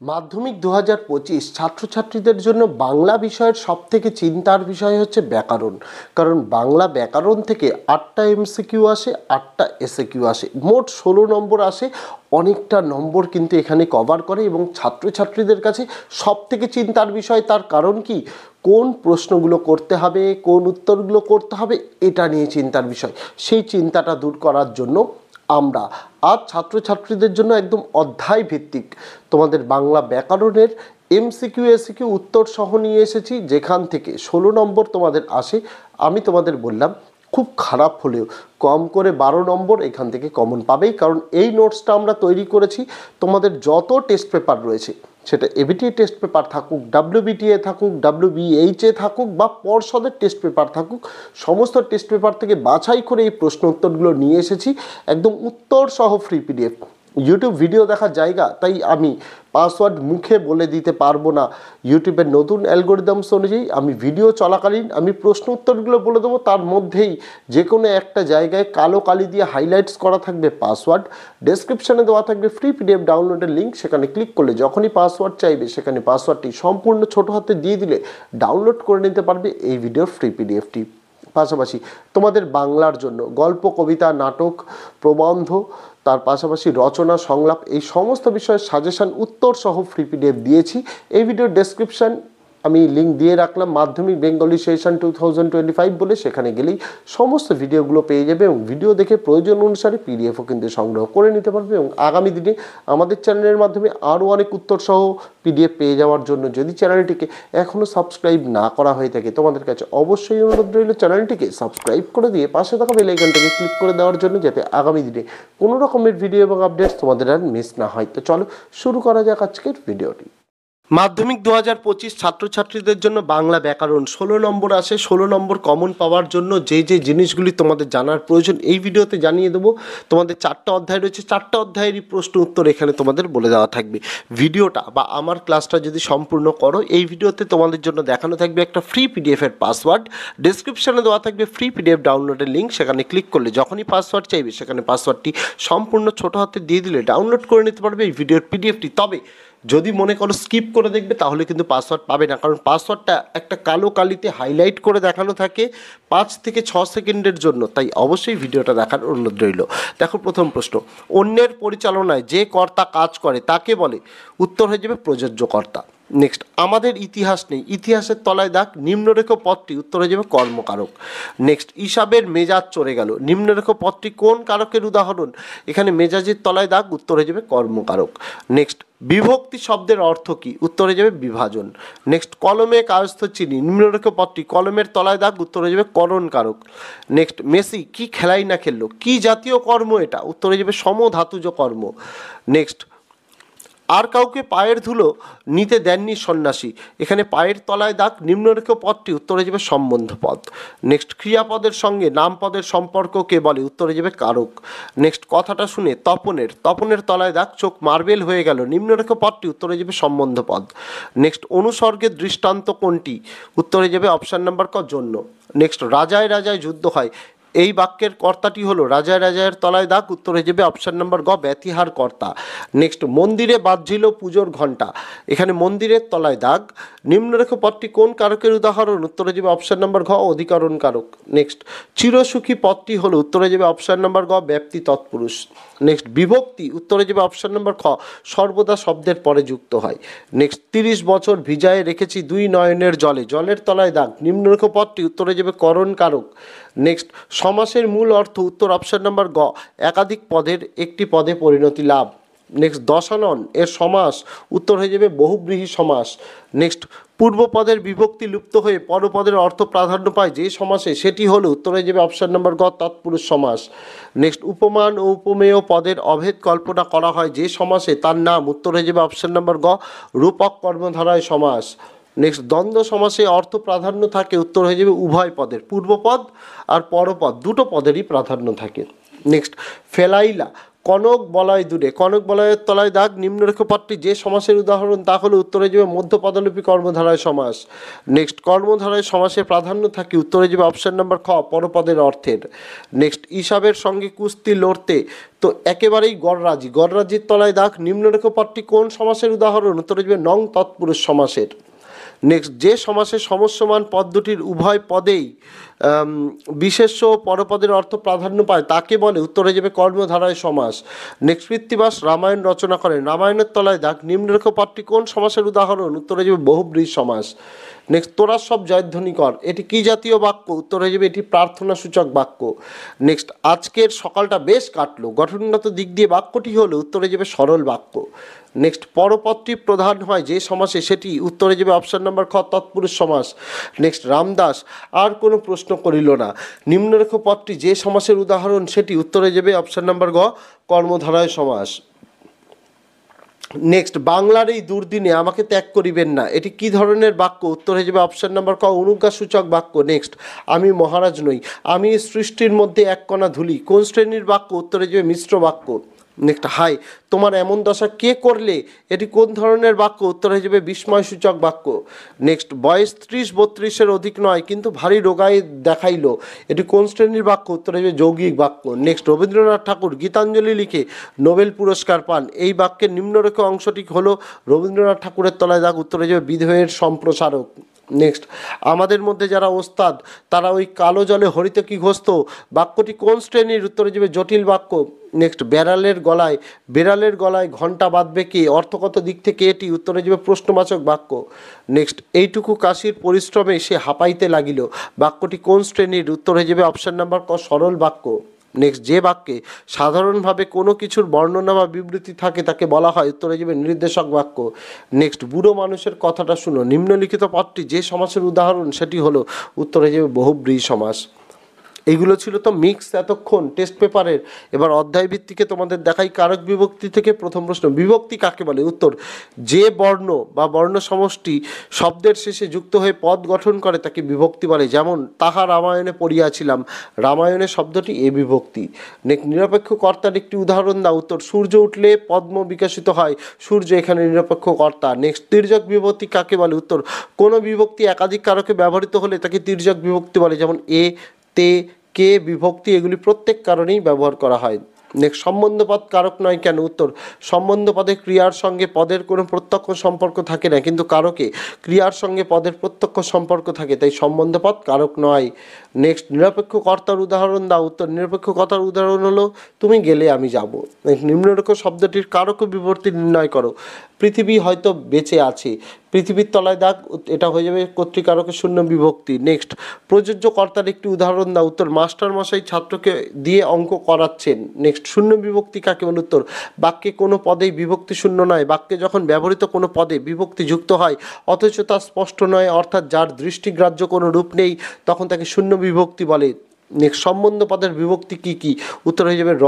মাধ্যমিক 2025 ছাত্রছাত্রীদের জন্য বাংলা বিষয়ের সবথেকে চিন্তার বিষয় হচ্ছে ব্যাকরণ। কারণ বাংলা ব্যাকরণ থেকে 8টা এমসিকিউ আসে, 8টা এসএকিউ আসে, মোট 16 নম্বর আসে। অনেকটা নম্বর কিন্তু এখানে কভার করে এবং ছাত্রছাত্রীদের কাছে সবথেকে চিন্তার বিষয়। তার কারণ কি, কোন প্রশ্নগুলো করতে হবে, কোন উত্তরগুলো করতে হবে, এটা নিয়ে চিন্তার বিষয়। সেই চিন্তাটা দূর করার জন্য আমরা আজ ছাত্রছাত্রীদের জন্য একদম অধ্যায় ভিত্তিক তোমাদের বাংলা ব্যাকরণের এমসিকিউ এসিকিউ উত্তর সহ নিয়ে এসেছি, যেখান থেকে 16 নম্বর তোমাদের আসে। আমি তোমাদের বললাম খুব খারাপ হলেও কম করে 12 নম্বর এখান থেকে কমন পাবেই, কারণ এই নোটসটা আমরা তৈরি করেছি তোমাদের যত টেস্ট পেপার রয়েছে, সেটা এবিটিএ টেস্ট পেপার থাকুক, ডাব্লিউবিটিএ থাকুক, ডাব্লিউবিএইচএ থাকুক বা পর্ষদের টেস্ট পেপার থাকুক, সমস্ত টেস্ট পেপার থেকে বাছাই করে এই প্রশ্ন উত্তরগুলো নিয়ে এসেছি একদম উত্তর সহ ফ্রি পিডিএফ। ইউটিউব ভিডিও দেখার জায়গা, তাই আমি পাসওয়ার্ড মুখে বলে দিতে পারবো না। ইউটিউবের নতুন অ্যালগোরিদমস অনুযায়ী আমি ভিডিও চলাকালীন আমি প্রশ্ন উত্তরগুলো বলে দেবো, তার মধ্যেই যে কোনো একটা জায়গায় কালো কালি দিয়ে হাইলাইটস করা থাকবে পাসওয়ার্ড। ডেসক্রিপশানে দেওয়া থাকবে ফ্রি পিডিএফ ডাউনলোডের লিঙ্ক, সেখানে ক্লিক করলে যখনই পাসওয়ার্ড চাইবে সেখানে পাসওয়ার্ডটি সম্পূর্ণ ছোট হাতে দিয়ে দিলে ডাউনলোড করে নিতে পারবে এই ভিডিওর ফ্রি পিডিএফটি। পাশাপাশি তোমাদের বাংলার জন্য গল্প, কবিতা, নাটক, প্রবন্ধ, তার পাশাপাশি রচনা, সংলাপ, এই সমস্ত বিষয়ের সাজেশান উত্তর সহ ফ্রি পিডিএফ দিয়েছি। এই ভিডিওর ডেসক্রিপশান আমি লিঙ্ক দিয়ে রাখলাম, মাধ্যমিক বেঙ্গলি সেশন 2025 বলে, সেখানে গেলেই সমস্ত ভিডিওগুলো পেয়ে যাবে এবং ভিডিও দেখে প্রয়োজন অনুসারে পিডিএফও কিন্তু সংগ্রহ করে নিতে পারবে। এবং আগামী দিনে আমাদের চ্যানেলের মাধ্যমে আরও অনেক উত্তর সহ পিডিএফ পেয়ে যাওয়ার জন্য যদি চ্যানেলটিকে এখনও সাবস্ক্রাইব না করা হয়ে থাকে, তোমাদের কাছে অবশ্যই অনুরোধ রইল চ্যানেলটিকে সাবস্ক্রাইব করে দিয়ে পাশে থাকা বেল আইকনটাকে ক্লিক করে দেওয়ার জন্য, যাতে আগামী দিনে কোনো রকমের ভিডিও এবং আপডেটস তোমাদের আর মিস না হয়। তো চলো শুরু করা যাক আজকের ভিডিওটি। মাধ্যমিক 2025 ছাত্রছাত্রীদের জন্য বাংলা ব্যাকরণ 16 নম্বর আসে। 16 নম্বর কমন পাওয়ার জন্য যে যে জিনিসগুলি তোমাদের জানার প্রয়োজন এই ভিডিওতে জানিয়ে দেবো। তোমাদের 4টা অধ্যায় রয়েছে, 4টা অধ্যায়েরই প্রশ্ন উত্তর এখানে তোমাদের বলে দেওয়া থাকবে। ভিডিওটা বা আমার ক্লাসটা যদি সম্পূর্ণ করো, এই ভিডিওতে তোমাদের জন্য দেখানো থাকবে একটা ফ্রি পিডিএফের পাসওয়ার্ড। ডেসক্রিপশানে দেওয়া থাকবে ফ্রি পিডিএফ ডাউনলোডের লিঙ্ক, সেখানে ক্লিক করলে যখনই পাসওয়ার্ড চাইবে সেখানে পাসওয়ার্ডটি সম্পূর্ণ ছোটো হাতে দিয়ে দিলে ডাউনলোড করে নিতে পারবে এই ভিডিওর পিডিএফটি। তবে যদি মনে করো স্কিপ করে দেখবে তাহলে কিন্তু পাসওয়ার্ড পাবে না, কারণ পাসওয়ার্ডটা একটা কালো কালিতে হাইলাইট করে দেখানো থাকে 5 থেকে 6 সেকেন্ডের জন্য, তাই অবশ্যই ভিডিওটা দেখার অনুরোধ রইল। দেখো প্রথম প্রশ্ন, অন্যের পরিচালনায় যে কর্তা কাজ করে তাকে বলে? উত্তর হয়ে যাবে প্রযোজ্য কর্তা। নেক্সট, আমাদের ইতিহাস নেই, ইতিহাসের তলায় দাগ, নিম্নরেখ পদটি উত্তর হয়ে যাবে কর্মকারক। নেক্সট, হিসাবের মেজাজ চড়ে গেল, নিম্নরেখ পদটি কোন কারকের উদাহরণ? এখানে মেজাজের তলায় দাগ, উত্তর হয়ে যাবে কর্মকারক। নেক্সট, বিভক্তি শব্দের অর্থ কী? উত্তর হয়ে যাবে বিভাজন। নেক্সট, কলমে কায়স্থ চিনি, নিম্নরেখ পদটি কলমের তলায় দাগ, উত্তর হয়ে যাবে করণ কারক। নেক্সট, মেসি কি খেলাই না খেললো, কি জাতীয় কর্ম এটা? উত্তর হয়ে যাবে সমধাতুজ কর্ম। নেক্সট, আর কাউকে পায়ের ধুলো নিতে দেননি সন্ন্যাসী, এখানে পায়ের তলায় দাগ, নিম্নরেখ পদটি উত্তর হয়ে যাবে সম্বন্ধ পদ। নেক্সট, ক্রিয়াপদের সঙ্গে নামপদের সম্পর্ককে বলে? উত্তর হয়ে যাবে কারক। নেক্সট, কথাটা শুনে তপনের তলায় দাগ, চোখ মার্বেল হয়ে গেল, নিম্নরেখ পদটি উত্তর হয়ে যাবে সম্বন্ধ পদ। নেক্সট, অনুসর্গের দৃষ্টান্ত কোনটি? উত্তর হয়ে যাবে অপশান নাম্বার ক জন্য। নেক্সট, রাজায় রাজায় যুদ্ধ হয়, এই বাক্যের কর্তাটি হলো রাজায় রাজায়ের তলায় দাগ, উত্তর হয়ে যাবে অপশান নাম্বার গ ব্যতিহার কর্তা। নেক্সট, মন্দিরে বাজছিল পুজোর ঘণ্টা, এখানে মন্দিরের তলায় দাগ, নিম্নরেখ পদটি কোন কারকের উদাহরণ? উত্তর হয়ে যাবে অপশান নাম্বার ঘ অধিকরণ কারক। নেক্সট, চিরসুখী পদটি হলো? উত্তর হয়ে যাবে অপশান নাম্বার গ ব্যক্তি তৎপুরুষ। নেক্সট, বিভক্তি উত্তর হয়ে যাবে অপশান নাম্বার খ সর্বদা শব্দের পরে যুক্ত হয়। নেক্সট, 30 বছর ভিজায়ে রেখেছি দুই নয়নের জলে, জলের তলায় দাগ, নিম্নরেখ পদটি উত্তর হয়ে যাবে করণ কারক। নেক্সট, সমাসের মূল অর্থ? উত্তর অপশান নাম্বার গ একাধিক পদের একটি পদে পরিণতি লাভ। নেক্সট, দশানন এর সমাস? উত্তর হয়ে যাবে বহুব্রীহি সমাস। নেক্সট, পূর্বপদের বিভক্তি লুপ্ত হয়ে পরপদের অর্থ প্রাধান্য পায় যে সমাসে, সেটি হলো? উত্তর হয়ে যাবে অপশান নাম্বার গ তৎপুরুষ সমাস। নেক্সট, উপমান ও উপমেয় পদের অভেদ কল্পনা করা হয় যে সমাসে, তার নাম? উত্তর হয়ে যাবে অপশান নাম্বার গ রূপক কর্মধারায় সমাস। নেক্সট, দ্বন্দ্ব সমাসে অর্থ প্রাধান্য থাকে? উত্তর হয়ে যাবে উভয় পদের, পূর্বপদ আর পরপদ দুটো পদেরই প্রাধান্য থাকে। নেক্সট, ফেলাইলা কনক বলয় দূরে, কনক বলয়ের তলায় দাগ, নিম্নরেখ পদটি যে সমাসের উদাহরণ তা হলো উত্তরে যাবে মধ্যপদলোপী কর্মধারায় সমাস। নেক্সট, কর্মধারায় সমাসে প্রাধান্য থাকে, উত্তরে যাবে অপশন নাম্বার খ পরপদের অর্থের। নেক্সট, ইসাবের সঙ্গে কুস্তি লড়তে, তো একেবারেই গড়রাজি, গড়রাজির তলায় দাগ, নিম্নরেখ পদটি কোন সমাসের উদাহরণ, উত্তরে যাবে নং তৎপুরুষ সমাসের। নেক্সট, যে সমাসে সমস্যমান পদ দুটির উভয় পদেই বিশেষ্য ও পরপদের অর্থ প্রাধান্য পায় তাকে বলে, উত্তরে যাবে কর্মধারায় সমাস। নেক্সট, কৃত্তিবাস রামায়ণ রচনা করেন, রামায়ণের তলায় দাগ, নিম্নরেখ পদটি কোন সমাসের উদাহরণ, উত্তরে যাবে বহুব্রীহি সমাস। নেক্সট, তোরা সব জয়ধ্বনি কর, এটি কি জাতীয় বাক্য, উত্তরে যাবে এটি প্রার্থনা সূচক বাক্য। নেক্সট, আজকের সকালটা বেশ কাটলো, গঠনগত দিক দিয়ে বাক্যটি হলো, উত্তরে যাবে সরল বাক্য। নেক্সট, পরপদটি প্রধান হয় যে সমাসে সেটি, উত্তরে যাবে অপশন নাম্বার খ তৎপুরুষ সমাস। নেক্সট, রামদাস আর কোনো প্রশ্ন করিল না, নিম্নরেখ পদটি যে সমাসের উদাহরণ সেটি, উত্তরে যাবে অপশন নাম্বার গ কর্মধারায় সমাস। নেক্সট, বাংলার এই দুর্দিনে আমাকে ত্যাগ করিবেন না, এটি কি ধরনের বাক্য, উত্তর হয়ে যাবে অপশন নাম্বার ক অনুজ্ঞাসূচক বাক্য। নেক্সট, আমি মহারাজ নই, আমি সৃষ্টির মধ্যে এক কণা ধুলি, কোন শ্রেণীর বাক্য, উত্তরে যাবে মিশ্র বাক্য। নেক্সট, হাই তোমার এমন দশা কে করলে, এটি কোন ধরনের বাক্য, উত্তর হয়ে যাবে বিস্ময়সূচক বাক্য। নেক্সট, বয়স 30-32-এর অধিক নয় কিন্তু ভারী রোগায় দেখাইল, এটি কোন শ্রেণীর বাক্য, উত্তর হয়ে যাবে যৌগিক বাক্য। নেক্সট, রবীন্দ্রনাথ ঠাকুর গীতাঞ্জলি লিখে নোবেল পুরস্কার পান, এই বাক্যের নিম্নরেখ অংশটি হলো রবীন্দ্রনাথ ঠাকুরের তলায় দাগ, উত্তরে যাবে বিধেয়ের সম্প্রসারক। নেক্সট, আমাদের মধ্যে যারা ওস্তাদ তারা ওই কালো জলে হরিত কি ঘষত, বাক্যটি কোন শ্রেণীর, উত্তরে যাবে জটিল বাক্য। নেক্সট, বেড়ালের গলায় ঘণ্টা বাঁধবে কে, অর্থগত দিক থেকে এটি, উত্তরে যাবে প্রশ্নবাচক বাক্য। নেক্সট, এইটুকু কাশির পরিশ্রমে সে হাঁপাইতে লাগিল, বাক্যটি কোন শ্রেণীর, উত্তর হয়ে যাবে অপশন নাম্বার ক সরল বাক্য। নেক্সট, যে বাক্যে সাধারণভাবে কোনো কিছুর বর্ণনা বা বিবৃতি থাকে তাকে বলা হয়, উত্তরে যাবে নির্দেশক বাক্য। নেক্সট, বুড়ো মানুষের কথাটা শুনো, নিম্নলিখিত পদটি যে সমাসের উদাহরণ সেটি হলো, উত্তরে যাবে বহুব্রীহি সমাস। এইগুলো ছিল তো মিক্স এতক্ষণ টেস্ট পেপারের। এবার অধ্যায় ভিত্তিকে তোমাদের দেখাই কারক বিভক্তি থেকে প্রথম প্রশ্ন, বিভক্তি কাকে বলে, উত্তর যে বর্ণ বা বর্ণ সমষ্টি শব্দের শেষে যুক্ত হয়ে পদ গঠন করে তাকে বিভক্তি বলে, যেমন তাহা রামায়ণে পড়িয়াছিলাম, রামায়ণের শব্দটি এ বিভক্তি। নেক্সট, নিরপেক্ষ কর্তার একটি উদাহরণ দাও, উত্তর সূর্য উঠলে পদ্ম বিকশিত হয়, সূর্য এখানে নিরপেক্ষ কর্তা। নেক্সট, তির্যক বিভক্তি কাকে বলে, উত্তর কোনো বিভক্তি একাধিক কারকে ব্যবহৃত হলে তাকে তির্যক বিভক্তি বলে, যেমন এ, তে, কে বিভক্তি, এগুলি প্রত্যেক কারণেই ব্যবহার করা হয়। নেক্সট, সম্বন্ধপদ কারক নয় কেন, উত্তর সম্বন্ধপদে ক্রিয়ার সঙ্গে পদের কোনো প্রত্যক্ষ সম্পর্ক থাকে না, কিন্তু কারকে ক্রিয়ার সঙ্গে পদের প্রত্যক্ষ সম্পর্ক থাকে, তাই সম্বন্ধপদ কারক নয়। নেক্সট, নিরপেক্ষ কর্তার উদাহরণ দাও, উত্তর নিরপেক্ষ কর্তার উদাহরণ হলো তুমি গেলে আমি যাব। নিম্নরেখ শব্দটির কারক বিভক্তি নির্ণয় করো, পৃথিবী হয়তো বেঁচে আছে, পৃথিবীর তলায় দাগ, এটা হয়ে যাবে কর্তৃকারকের শূন্য বিভক্তি। নেক্সট, প্রযোজ্য কর্তার একটি উদাহরণ দাও, উত্তর মাস্টার মশাই ছাত্রকে দিয়ে অঙ্ক করাচ্ছেন। নেক্সট, শূন্য বিভক্তি কাকে বলে, উত্তর বাক্যে কোনো পদেই বিভক্তি শূন্য নয়, বাক্যে যখন ব্যবহৃত কোনো পদে বিভক্তি যুক্ত হয় অথচ তা স্পষ্ট নয়, অর্থাৎ যার দৃষ্টিগ্রাহ্য কোনো রূপ নেই, তখন তাকে শূন্য বিভক্তি বলে। নেক্সট, সম্বন্ধ পদের বিভক্তি কি কি, উত্তর হয়ে যাবে র,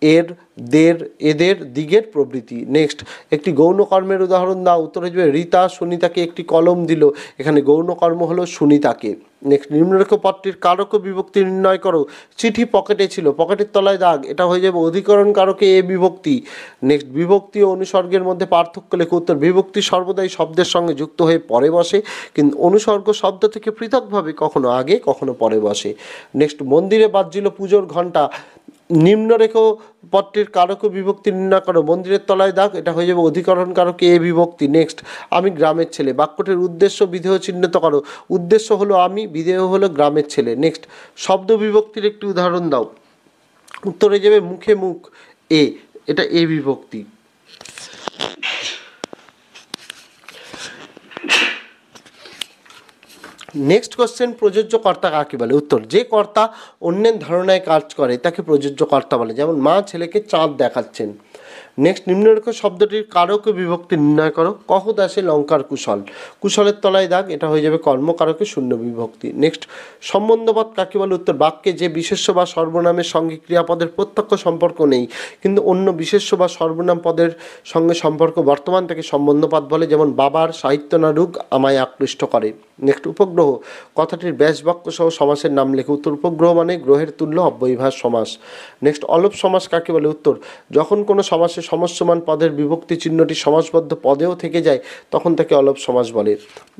এর, দের, এদের, দিগের প্রভৃতি। নেক্সট, একটি গৌণকর্মের উদাহরণ দাও, উত্তর হয়ে যাবে রীতা সুনিতাকে একটি কলম দিল, এখানে গৌণকর্ম হলো সুনিতাকে। নেক্সট, নিম্নরেখ পদটির কারক বিভক্তি নির্ণয় করো, চিঠি পকেটে ছিল, পকেটের তলায় দাগ, এটা হয়ে যাবে অধিকরণ কারকে এ বিভক্তি। নেক্সট, বিভক্তি ও অনুসর্গের মধ্যে পার্থক্য লেখো, উত্তর বিভক্তি সর্বদাই শব্দের সঙ্গে যুক্ত হয়ে পরে বসে, কিন্তু অনুসর্গ শব্দ থেকে পৃথকভাবে কখনো আগে কখনো পরে বসে। নেক্সট, মন্দিরে বাজছিল পুজোর ঘণ্টা, নিম্নরেখ পদটির কারক বিভক্তি নির্ণয় করো, মন্দিরের তলায় দাগ, এটা হয়ে যাবে অধিকরণ কারকে এ বিভক্তি। নেক্সট, আমি গ্রামের ছেলে, বাক্যটির উদ্দেশ্য বিধেয় চিহ্নিত করো, উদ্দেশ্য হলো আমি, বিধেয় হলো গ্রামের ছেলে। নেক্সট, শব্দ বিভক্তির একটি উদাহরণ দাও, উত্তরে যাবে মুখে মুখ এ, এটা এ বিভক্তি। নেক্সট কোশ্চেন, প্রযোজ্য কর্তা কাকে বলে, উত্তর যে কর্তা অন্যের ধারণায় কাজ করে তাকে প্রযোজ্য কর্তা বলে, যেমন মা ছেলেকে চাঁদ দেখাচ্ছেন। নেক্সট নিম্নরেখ শব্দটির কারক ও বিভক্তি নির্ণয় করো। কহ দাসে লঙ্কার কুশল, কুশলের তলায় দাগ, এটা হয়ে যাবে কর্মকারকে শূন্য বিভক্তি। নেক্সট সম্বন্ধপদ কাকে বলে? উত্তর বাক্যে যে বিশেষ্য বা সর্বনামের সঙ্গে ক্রিয়াপদের প্রত্যক্ষ সম্পর্ক নেই কিন্তু অন্য বিশেষ্য বা সর্বনাম পদের সঙ্গে সম্পর্ক বর্তমান থেকে সম্বন্ধপদ বলে, যেমন বাবার সাহিত্য নাড়ুক আমায় আকৃষ্ট করে। নেক্সট উপগ্রহ কথাটির ব্যাস বাক্য সহ সমাসের নাম লেখে। উত্তর উপগ্রহ মানে গ্রহের তুল্য অব্যয়ীভাস সমাস। নেক্সট অলপ সমাস কাকে বলে? উত্তর যখন কোনো সমাসে সমস্যমান পদের বিভক্তি চিহ্নটি সমাসবদ্ধ পদেও থেকে যায় তখন তাকে অলপ সমাস বলে।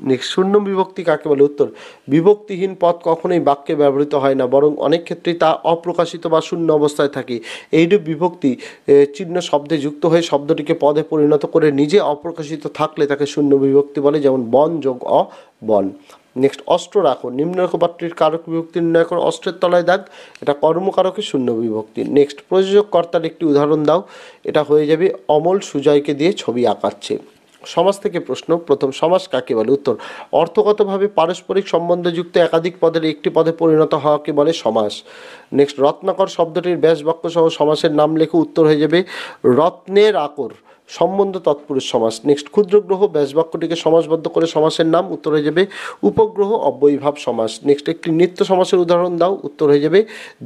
নেক্সট শূন্য বিভক্তি কাকে বলে? উত্তর বিভক্তিহীন পদ কখনোই বাক্যে ব্যবহৃত হয় না, বরং অনেক ক্ষেত্রেই তা অপ্রকাশিত বা শূন্য অবস্থায় থাকে। এইরূপ বিভক্তি চিহ্ন শব্দে যুক্ত হয়ে শব্দটিকে পদে পরিণত করে নিজে অপ্রকাশিত থাকলে তাকে শূন্য বিভক্তি বলে, যেমন বন যোগ বন। নেক্সট অস্ত্র রাখো, নিম্নরেখ বাক্যটির কারক বিভক্তি নির্ণয় করো। অস্ত্রের তলায় দাগ, এটা কর্মকারকে শূন্য বিভক্তি। নেক্সট প্রযোজক কর্তার একটি উদাহরণ দাও, এটা হয়ে যাবে অমল সুজয়কে দিয়ে ছবি আঁকাচ্ছে। সমাস থেকে প্রশ্ন, প্রথম সমাস কাকে বলে? উত্তর অর্থগতভাবে পারস্পরিক সম্বন্ধযুক্ত একাধিক পদের একটি পদে পরিণত হওয়াকে বলে সমাস। নেক্সট রত্নাকর শব্দটির ব্যাস বাক্য সহ সমাসের নাম লেখো। উত্তর হয়ে যাবে রত্নের আকর, সম্বন্ধ তৎপুরুষ সমাস। নেক্সট ক্ষুদ্রগ্রহ ব্যাস বাক্যটিকে সমাসবদ্ধ করে সমাসের নাম। উত্তর হয়ে যাবে উপগ্রহ অব্যয়ীভাব সমাস। নেক্সট একটি নিত্য সমাসের উদাহরণ দাও। উত্তর হয়ে যাবে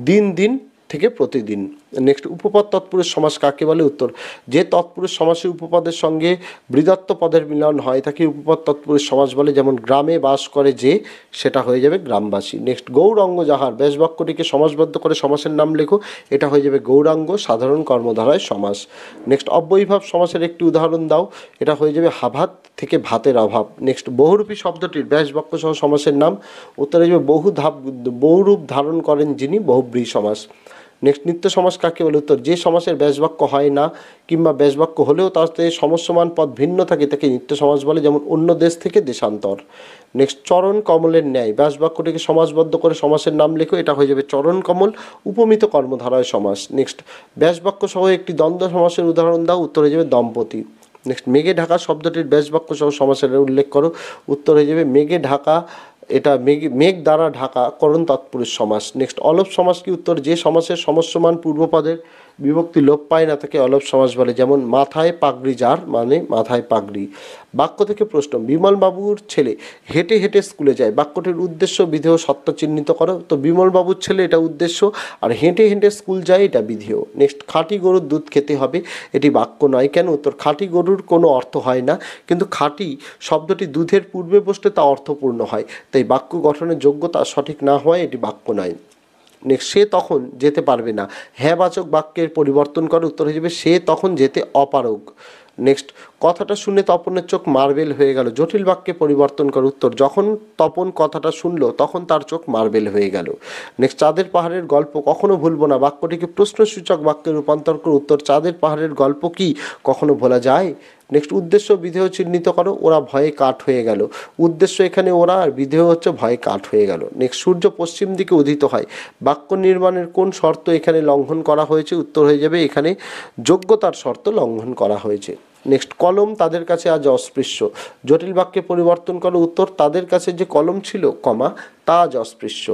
দিন দিন থেকে প্রতিদিন। নেক্সট উপপদ তৎপুরুষ সমাস কাকে বলে? উত্তর যে তৎপুরুষ সমাসের উপপদের সঙ্গে বৃদ্ধাত্ব পদের মিলন হয় তাকে উপপদ তৎপুরুষ সমাস বলে, যেমন গ্রামে বাস করে যে, সেটা হয়ে যাবে গ্রামবাসী। নেক্সট গৌরাঙ্গ যাহার ব্যাস বাক্যটিকে সমাসবদ্ধ করে সমাসের নাম লেখো, এটা হয়ে যাবে গৌরাঙ্গ সাধারণ কর্মধারায় সমাস। নেক্সট অব্যয়ীভাব সমাসের একটি উদাহরণ দাও, এটা হয়ে যাবে হাভাত থেকে ভাতের অভাব। নেক্সট বহুরূপী শব্দটির ব্যাস বাক্য সহ সমাসের নাম। উত্তর হয়ে যাবে বহুরূপ ধারণ করেন যিনি, বহুব্রী সমাস। নেক্সট নিত্য সমাস কাকে বলে? উত্তর যে সমাসের ব্যাসবাক্য হয় না কিংবা ব্যাসবাক্য হলেও তাতে সমস্যমান পদ ভিন্ন থাকে তাকে নিত্য সমাস বলে, যেমন অন্য দেশ থেকে দেশান্তর। নেক্সট চরণ কমলের ন্যায় ব্যাস বাক্যটিকে সমাসবদ্ধ করে সমাসের নাম লেখো, এটা হয়ে যাবে চরণ কমল উপমিত কর্মধারায় সমাস। নেক্সট ব্যাস বাক্য সহ একটি দ্বন্দ্ব সমাসের উদাহরণ দাও। উত্তর হয়ে যাবে দম্পতি। নেক্সট মেঘে ঢাকা শব্দটির ব্যাস বাক্য সহ সমাসের উল্লেখ করো। উত্তর হয়ে যাবে মেঘে ঢাকা, এটা মেঘ দ্বারা ঢাকা করণ তৎপুরুষ সমাস। নেক্সট অলপ সমাস কি? উত্তর যে সমাসের সমস্যমান পূর্বপদের বিভক্তি লোপ পায় না তাকে অলপ সমাস বলে, যেমন মাথায় পাগড়ি যার, মানে মাথায় পাগড়ি। বাক্য থেকে প্রশ্ন, বিমলবাবুর ছেলে হেঁটে হেঁটে স্কুলে যায়, বাক্যটির উদ্দেশ্য বিধেয় সত্য চিহ্নিত করো। তো বিমলবাবুর ছেলে এটা উদ্দেশ্য, আর হেঁটে হেঁটে স্কুল যায় এটা বিধেয়। নেক্সট খাঁটি গরুর দুধ খেতে হবে, এটি বাক্য নয় কেন? উত্তর খাঁটি গরুর কোনো অর্থ হয় না, কিন্তু খাঁটি শব্দটি দুধের পূর্বে বসলে তা অর্থপূর্ণ হয়, তাই বাক্য গঠনের যোগ্যতা সঠিক না হওয়ায় এটি বাক্য নয়। নেক্সট সে তখন যেতে পারবে না, হ্যাঁ বাচক বাক্যের পরিবর্তন করে। উত্তর হয়ে যাবে সে তখন যেতে অপারগ। নেক্সট কথাটা শুনে তপনের চোখ মার্বেল হয়ে গেল, জটিল বাক্যে পরিবর্তন করে। উত্তর যখন তপন কথাটা শুনলো তখন তার চোখ মার্বেল হয়ে গেল। নেক্সট চাঁদের পাহাড়ের গল্প কখনো ভুলবো না, বাক্যটিকে প্রশ্নসূচক বাক্যে রূপান্তর করে। উত্তর চাঁদের পাহাড়ের গল্প কি কখনো ভোলা যায়? নেক্সট উদ্দেশ্য বিধেয় চিহ্নিত করো, ওরা ভয়ে কাঠ হয়ে গেল, উদ্দেশ্য এখানে ওরা আর বিধেয় হচ্ছে ভয়ে কাঠ হয়ে গেল। নেক্সট সূর্য পশ্চিম দিকে উদিত হয়, বাক্য নির্মাণের কোন শর্ত এখানে লঙ্ঘন করা হয়েছে? উত্তর হয়ে যাবে এখানে যোগ্যতার শর্ত লঙ্ঘন করা হয়েছে। নেক্সট কলম তাদের কাছে আজ অস্পৃশ্য, জটিল বাক্যে পরিবর্তন করো। উত্তর তাদের কাছে যে কলম ছিল কমা তা আজ অস্পৃশ্য।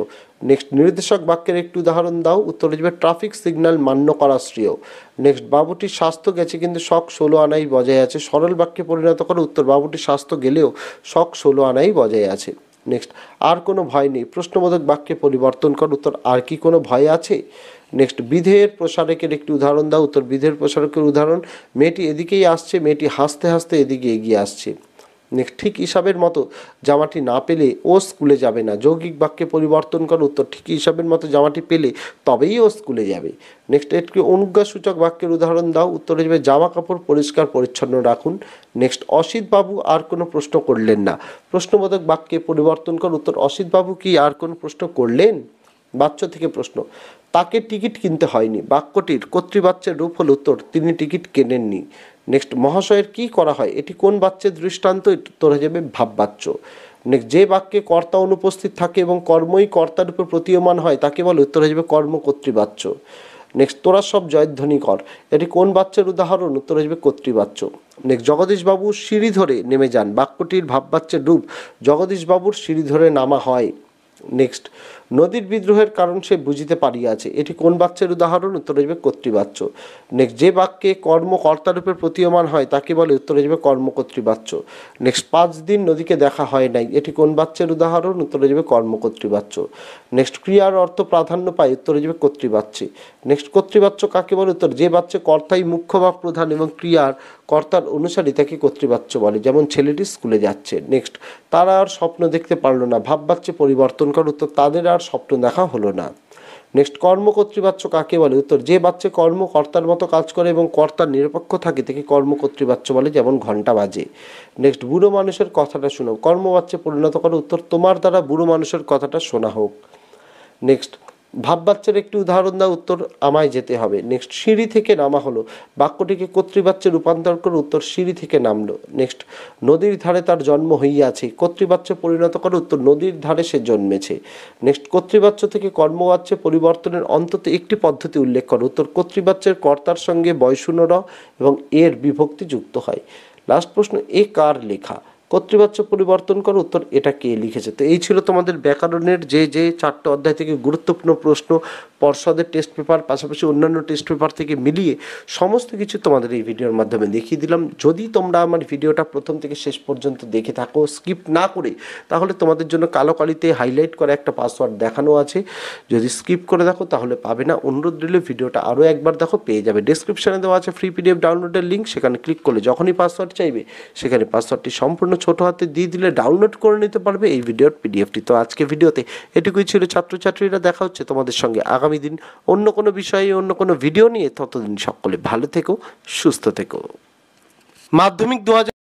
নেক্সট নির্দেশক বাক্যের একটি উদাহরণ দাও। উত্তর হয়ে যাবে ট্রাফিক সিগন্যাল মান্য করা শ্রেয়। নেক্সট বাবুটির স্বাস্থ্য গেছে কিন্তু শখ 16 আনাই বজায় আছে, সরল বাক্যে পরিণত করো। উত্তর বাবুটির স্বাস্থ্য গেলেও শখ 16 আনাই বজায় আছে। নেক্সট আর কোনো ভয় নেই, প্রশ্নবোধক বাক্যে পরিবর্তন করো। উত্তর আর কি কোনো ভয় আছে? নেক্সট বিধেয়ের প্রসারকের একটি উদাহরণ দাও। উত্তর বিধেয়ের প্রসারকের উদাহরণ, মেয়েটি এদিকেই আসছে, মেয়েটি হাসতে হাসতে এদিকে এগিয়ে আসছে। নেক্সট ঠিক হিসাবের মতো জামাটি না পেলে ও স্কুলে যাবে না, যৌগিক বাক্যে পরিবর্তন করো। উত্তর ঠিক হিসাবের মতো জামাটি পেলে তবেই ও স্কুলে যাবে। নেক্সট একটি অনুজ্ঞাসূচক বাক্যের উদাহরণ দাও। উত্তর হয়ে যাবে জামা কাপড় পরিষ্কার পরিচ্ছন্ন রাখুন। নেক্সট অসিতবাবু আর কোনো প্রশ্ন করলেন না, প্রশ্নবোধক বাক্যে পরিবর্তন করো। উত্তর অসিতবাবু কি আর কোনো প্রশ্ন করলেন? বাচ্য থেকে প্রশ্ন, তাকে টিকিট কিনতে হয়নি, বাক্যটির কর্তৃবাচ্যের রূপ হল। উত্তর তিনি টিকিট কেনেননি। নেক্সট মহাশয়ের কি করা হয়, এটি কোন বাচ্যের দৃষ্টান্ত? উত্তর হয়ে যাবে ভাববাচ্য। নেক্সট যে বাক্যে কর্তা অনুপস্থিত থাকে এবং কর্মই কর্তার উপর প্রতীয়মান হয় তাকে বলে। উত্তর হয়ে যাবে কর্মকর্তৃবাচ্য। নেক্সট তোরা সব জয়ধ্বনি কর, এটি কোন বাচ্যের উদাহরণ? উত্তর হয়ে যাবে কর্তৃবাচ্য। নেক্সট জগদীশবাবু সিঁড়ি ধরে নেমে যান, বাক্যটির ভাববাচ্যের রূপ জগদীশবাবুর সিঁড়ি ধরে নামা হয়। নেক্সট নদীর বিদ্রোহের কারণ সে বুঝিতে পারিয়াছে, এটি কোন বাচ্যের উদাহরণ? উত্তর আসবে কর্তৃবাচ্য। নেক্সট, যে বাক্যে কর্ম কর্তারূপে প্রতীয়মান হয় তাকে বলে? উত্তর আসবে কর্মকর্তৃবাচ্য। নেক্সট, 5 দিন নদীকে দেখা হয় নাই, এটি কোন বাচ্যের উদাহরণ? উত্তর আসবে কর্মকর্তৃবাচ্য। নেক্সট, ক্রিয়ার অর্থ প্রাধান্য পায়, উত্তর আসবে কর্তৃবাচ্যে। নেক্সট, কর্তৃবাচ্য কাকে বলে? উত্তর, যে বাচ্চে কর্তাই মুখ্য বা প্রধান এবং ক্রিয়ার কর্তার অনুসারী তাকে কর্তৃবাচ্য বলে, যেমন ছেলেটি স্কুলে যাচ্ছে। নেক্সট, তারা আর স্বপ্ন দেখতে পারলো না, ভাববাচ্যে পরিবর্তন কর, উত্তর, তাদের আর স্বপ্ন দেখা হলো না। নেক্সট, কর্মকর্তৃবাচ্য কাকে বলে? উত্তর, যে বাচ্চা কর্ম কর্তার মতো কাজ করে এবং কর্তার নিরপেক্ষ থাকে তাকে কর্মকর্তৃবাচ্য বলে, যেমন ঘন্টা বাজে। নেক্সট, বুড়ো মানুষের কথাটা শোনো, কর্মবাচ্যে পরিণত করো, উত্তর, তোমার দ্বারা বুড়ো মানুষের কথাটা শোনা হোক। নেক্সট, ভাববাচ্যের একটি উদাহরণ দাও, উত্তর, আমায় যেতে হবে। নেক্সট, সিঁড়ি থেকে নামা হলো, বাক্যটিকে কর্তৃবাচ্যে রূপান্তর করো, উত্তর, সিঁড়ি থেকে নামলো। নেক্সট, নদীর ধারে তার জন্ম হইয়াছে, কর্তৃবাচ্যে পরিণত করো, উত্তর, নদীর ধারে সে জন্মেছে। নেক্সট, কর্তৃবাচ্য থেকে কর্মবাচ্যে পরিবর্তনের অন্তত একটি পদ্ধতি উল্লেখ করো, উত্তর, কর্তৃবাচ্যের কর্তার সঙ্গে বয়শূন্য র এবং এর বিভক্তি যুক্ত হয়। লাস্ট প্রশ্ন, এ কার লেখা? কর্তৃবাচ্য পরিবর্তন করো, উত্তর, এটা কে লিখেছে? তো এই ছিল তোমাদের ব্যাকরণের যে 4টে অধ্যায় থেকে গুরুত্বপূর্ণ প্রশ্ন, পর্ষদের টেস্ট পেপার, পাশাপাশি অন্যান্য টেস্ট পেপার থেকে মিলিয়ে সমস্ত কিছু তোমাদের এই ভিডিওর মাধ্যমে দেখিয়ে দিলাম। যদি তোমরা আমার ভিডিওটা প্রথম থেকে শেষ পর্যন্ত দেখে থাকো স্কিপ না করে, তাহলে তোমাদের জন্য কালো কালিতে হাইলাইট করা একটা পাসওয়ার্ড দেখানো আছে, যদি স্কিপ করে দেখো তাহলে পাবে না। অনুরোধ রইল ভিডিওটা আরও একবার দেখো, পেয়ে যাবে। ডেসক্রিপশানে দেওয়া আছে ফ্রি পিডিএফ ডাউনলোডের লিঙ্ক, সেখানে ক্লিক করলে যখনই পাসওয়ার্ড চাইবে সেখানে পাসওয়ার্ডটি সম্পূর্ণ ছোটো হাতে দিয়ে দিলে ডাউনলোড করে নিতে পারবে এই ভিডিওর পিডিএফটি। তো আজকে ভিডিওতে এটুকুই ছিল ছাত্রছাত্রীরা, দেখা হচ্ছে তোমাদের সঙ্গে আগামী দিন অন্য কোনো বিষয়ে অন্য কোনো ভিডিও নিয়ে। ততদিন সকলে ভালো থেকো, সুস্থ থেকো। মাধ্যমিক 2000